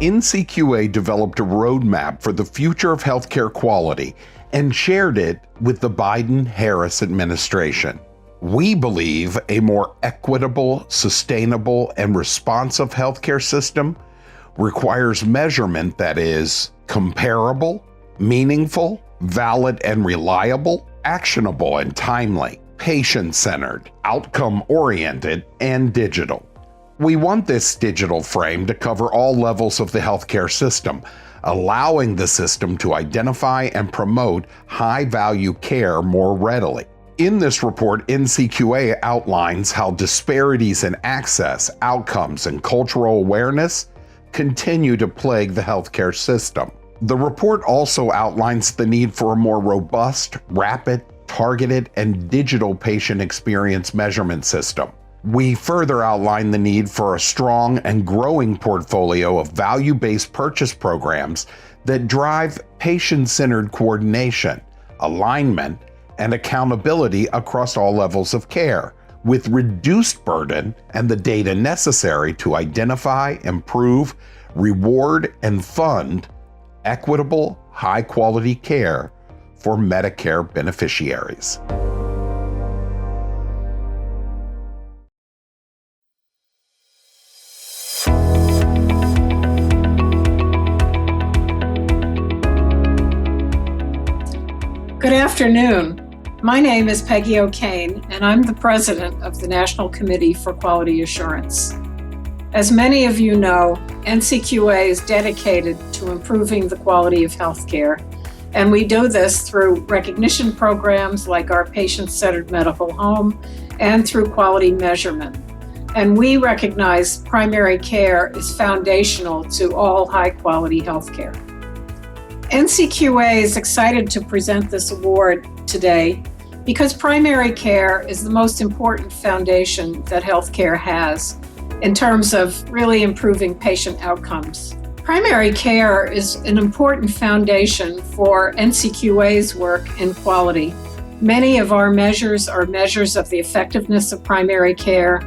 NCQA developed a roadmap for the future of healthcare quality and shared it with the Biden-Harris administration. We believe a more equitable, sustainable, and responsive healthcare system requires measurement that is comparable, meaningful, valid and reliable, actionable and timely, patient-centered, outcome-oriented, and digital. We want this digital frame to cover all levels of the healthcare system, allowing the system to identify and promote high-value care more readily. In this report, NCQA outlines how disparities in access, outcomes, and cultural awareness continue to plague the healthcare system. The report also outlines the need for a more robust, rapid, targeted, and digital patient experience measurement system. We further outline the need for a strong and growing portfolio of value-based purchase programs that drive patient-centered coordination, alignment, and accountability across all levels of care, with reduced burden and the data necessary to identify, improve, reward, and fund equitable, high-quality care for Medicare beneficiaries. Good afternoon. My name is Peggy O'Kane, and I'm the president of the National Committee for Quality Assurance. As many of you know, NCQA is dedicated to improving the quality of healthcare, and we do this through recognition programs like our patient-centered medical home and through quality measurement. And we recognize primary care is foundational to all high-quality healthcare. NCQA is excited to present this award today because primary care is the most important foundation that healthcare has in terms of really improving patient outcomes. Primary care is an important foundation for NCQA's work in quality. Many of our measures are measures of the effectiveness of primary care.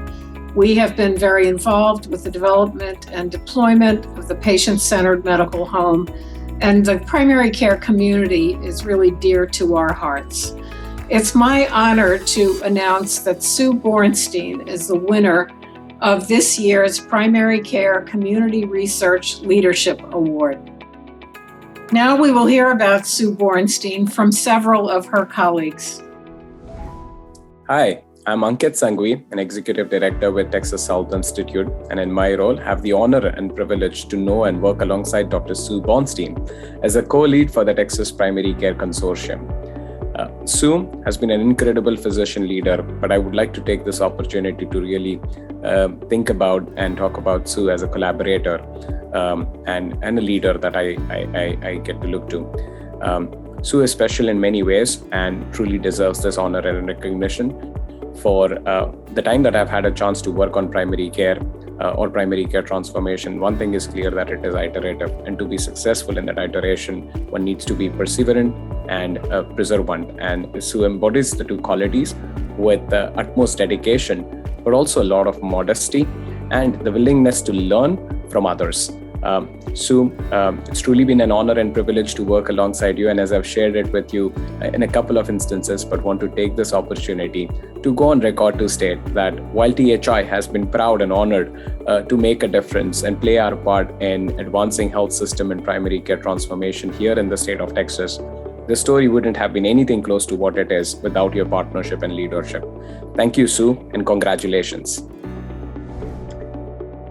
We have been very involved with the development and deployment of the patient-centered medical home, and the primary care community is really dear to our hearts. It's my honor to announce that Sue Bornstein is the winner of this year's Primary Care Community Research Leadership Award. Now we will hear about Sue Bornstein from several of her colleagues. Hi, I'm Ankit Sangvi, an executive director with Texas Health Institute, and in my role, have the honor and privilege to know and work alongside Dr. Sue Bornstein as a co-lead for the Texas Primary Care Consortium. Sue has been an incredible physician leader, but I would like to take this opportunity to really think about and talk about Sue as a collaborator and a leader that I get to look to. Sue is special in many ways and truly deserves this honor and recognition for the time that I've had a chance to work on primary care or primary care transformation. One thing is clear, that it is iterative, and to be successful in that iteration, one needs to be perseverant and perseverant. And Sue embodies the two qualities with the utmost dedication, but also a lot of modesty and the willingness to learn from others. Sue, it's truly been an honor and privilege to work alongside you, and as I've shared it with you in a couple of instances, but want to take this opportunity to go on record to state that while THI has been proud and honored to make a difference and play our part in advancing health system and primary care transformation here in the state of Texas, the story wouldn't have been anything close to what it is without your partnership and leadership. Thank you, Sue, and congratulations.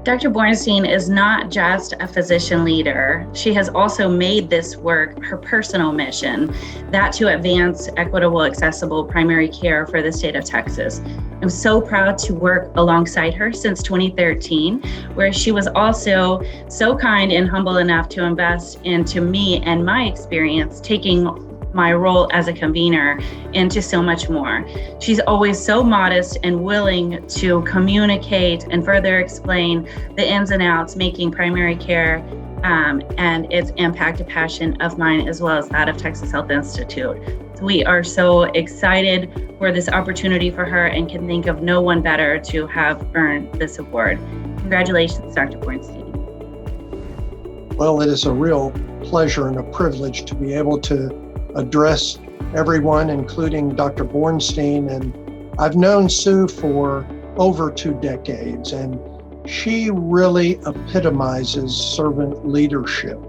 Dr. Bornstein is not just a physician leader. She has also made this work her personal mission, that to advance equitable, accessible primary care for the state of Texas. I'm so proud to work alongside her since 2013, where she was also so kind and humble enough to invest into me and my experience, taking my role as a convener into so much more. She's always so modest and willing to communicate and further explain the ins and outs, making primary care and its impact a passion of mine, as well as that of Texas Health Institute. We are so excited for this opportunity for her and can think of no one better to have earned this award. Congratulations, Dr. Bornstein. Well, it is a real pleasure and a privilege to be able to address everyone, including Dr. Bornstein. And I've known Sue for over 2 decades, and she really epitomizes servant leadership.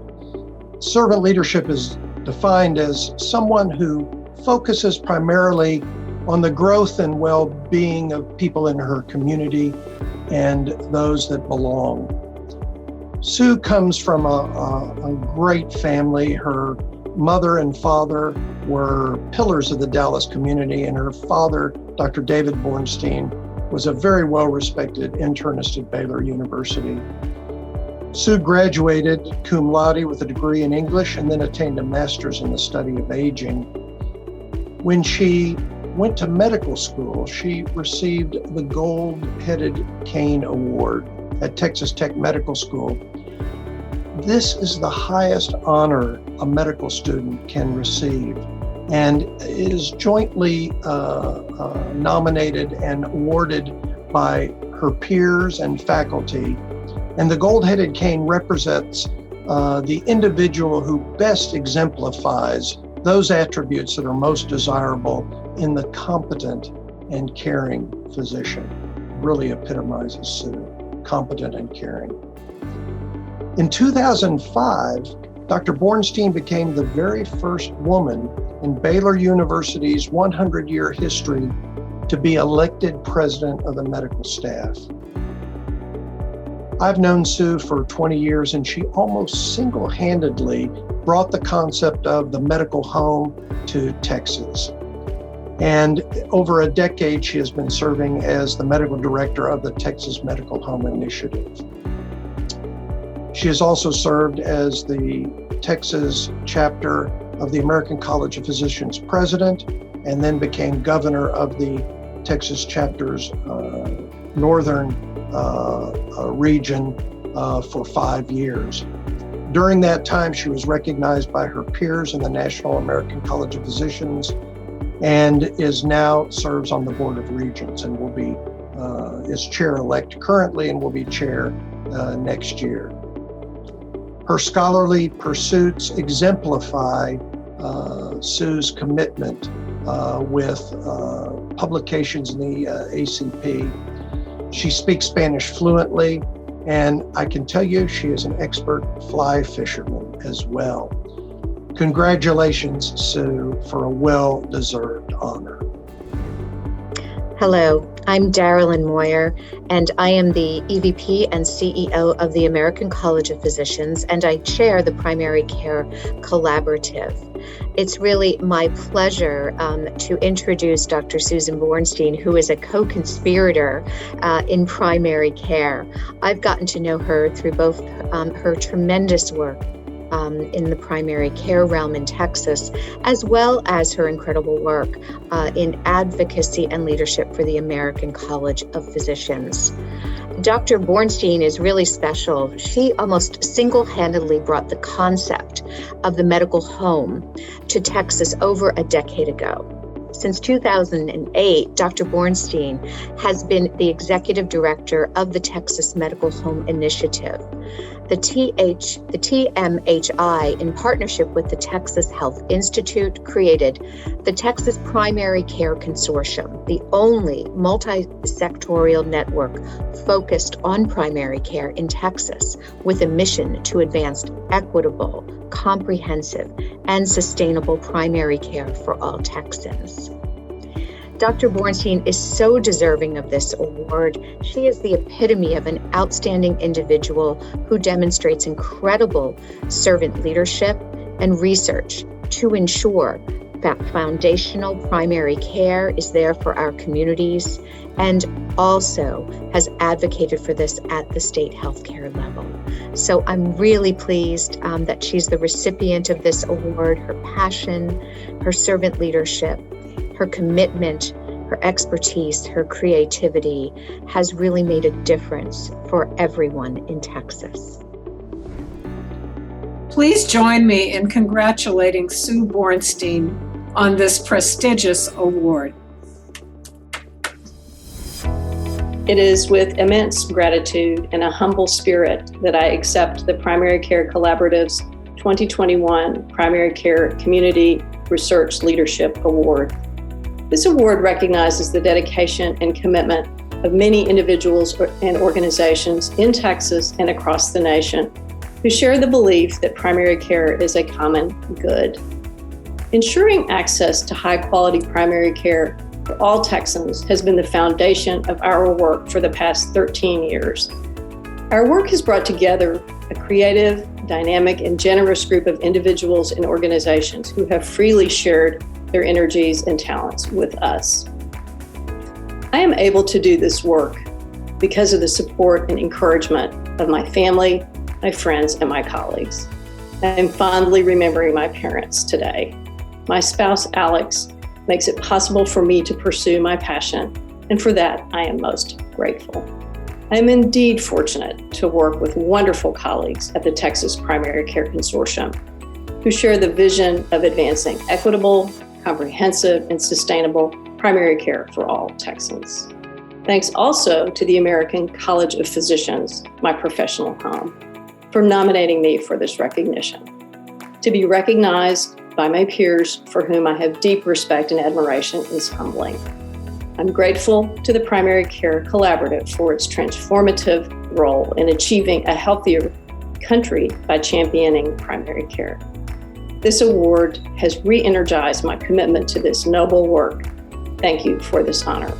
Servant leadership is defined as someone who focuses primarily on the growth and well-being of people in her community and those that belong. Sue comes from a great family. Her mother and father were pillars of the Dallas community, and her father, Dr. David Bornstein, was a very well-respected internist at Baylor University. Sue graduated cum laude with a degree in English and then attained a master's in the study of aging. When she went to medical school, she received the Gold-Headed Cane Award at Texas Tech Medical School. This is the highest honor a medical student can receive, and is jointly nominated and awarded by her peers and faculty. And the Gold-Headed Cane represents the individual who best exemplifies those attributes that are most desirable in the competent and caring physician. Really epitomizes Sue, competent and caring. In 2005, Dr. Bornstein became the very first woman in Baylor University's 100-year history to be elected president of the medical staff. I've known Sue for 20 years, and she almost single-handedly brought the concept of the medical home to Texas. And over a decade, she has been serving as the medical director of the Texas Medical Home Initiative. She has also served as the Texas chapter of the American College of Physicians president, and then became governor of the Texas chapter's northern region for 5 years. During that time, she was recognized by her peers in the National American College of Physicians, and is now serves on the Board of Regents, and will be is chair-elect currently and will be chair next year. Her scholarly pursuits exemplify Sue's commitment with publications in the ACP. She speaks Spanish fluently, and I can tell you she is an expert fly fisherman as well. Congratulations, Sue, for a well-deserved honor. Hello, I'm Daryl Moen, and I am the EVP and CEO of the American College of Physicians, and I chair the Primary Care Collaborative. It's really my pleasure to introduce Dr. Susan Bornstein, who is a co-conspirator in primary care. I've gotten to know her through both her tremendous work in the primary care realm in Texas, as well as her incredible work in advocacy and leadership for the American College of Physicians. Dr. Bornstein is really special. She almost single-handedly brought the concept of the medical home to Texas over a decade ago. Since 2008, Dr. Bornstein has been the executive director of the Texas Medical Home Initiative. The TMHI, in partnership with the Texas Health Institute, created the Texas Primary Care Consortium, the only multi-sectorial network focused on primary care in Texas, with a mission to advance equitable, comprehensive, and sustainable primary care for all Texans. Dr. Bornstein is so deserving of this award. She is the epitome of an outstanding individual who demonstrates incredible servant leadership and research to ensure that foundational primary care is there for our communities, and also has advocated for this at the state healthcare level. So I'm really pleased that she's the recipient of this award. Her passion, her servant leadership, her commitment, her expertise, her creativity has really made a difference for everyone in Texas. Please join me in congratulating Sue Bornstein on this prestigious award. It is with immense gratitude and a humble spirit that I accept the Primary Care Collaborative's 2021 Primary Care Community Research Leadership Award. This award recognizes the dedication and commitment of many individuals and organizations in Texas and across the nation who share the belief that primary care is a common good. Ensuring access to high-quality primary care for all Texans has been the foundation of our work for the past 13 years. Our work has brought together a creative, dynamic, and generous group of individuals and organizations who have freely shared their energies and talents with us. I am able to do this work because of the support and encouragement of my family, my friends, and my colleagues. I am fondly remembering my parents today. My spouse, Alex, makes it possible for me to pursue my passion, and for that, I am most grateful. I am indeed fortunate to work with wonderful colleagues at the Texas Primary Care Consortium who share the vision of advancing equitable, comprehensive, and sustainable primary care for all Texans. Thanks also to the American College of Physicians, my professional home, for nominating me for this recognition. To be recognized by my peers for whom I have deep respect and admiration is humbling. I'm grateful to the Primary Care Collaborative for its transformative role in achieving a healthier country by championing primary care. This award has re-energized my commitment to this noble work. Thank you for this honor.